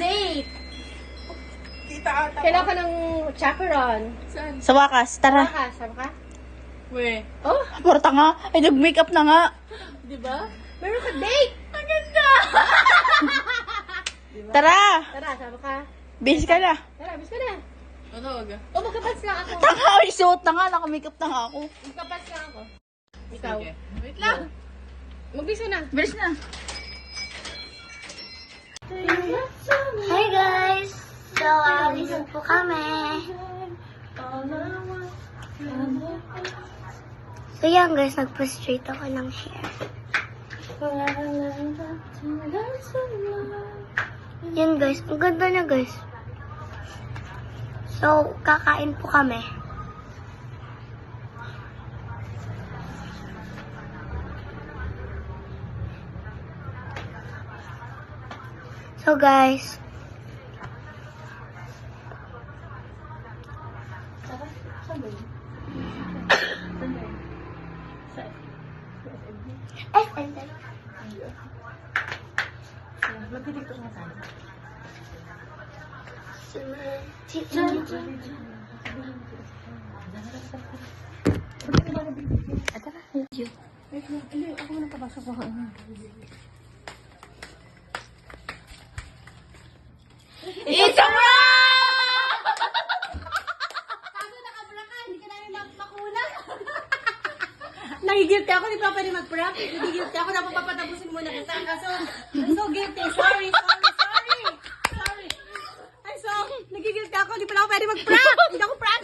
date. Kita ata. Kailangan ka ng chaperone. Saan? Sa wakas, tara. Sama ka? We. Oh, Porta nga. Ay, nag-makeup na nga. diba? Meron ka date. Ang ganda! Tara. Tara, sama ka. Bis ka na. Tara, bis ka na. Ano, aga? O, magkapats lang ako. Tanga, ay, suot na nga. Naka-makeup na nga ako. Magkapats lang ako. Ikaw. Sige. Wait lang. Magbis ka na. Bilis na. Hi guys! So, alis po kami. So yan guys, nagpa-straight ako ng hair. Yan guys, ang ganda na guys. So, kakain po kami. So guys, Magtitiktok na tayo. It's a Nagigilty ako, di pa pwede mag-prank. Nagigilty ako, dapat papatapusin muna kita. Kaso, I'm so guilty. Sorry. Ay, so, nagigilty ako, di pa ako pwede mag-prank. Hindi ako prank.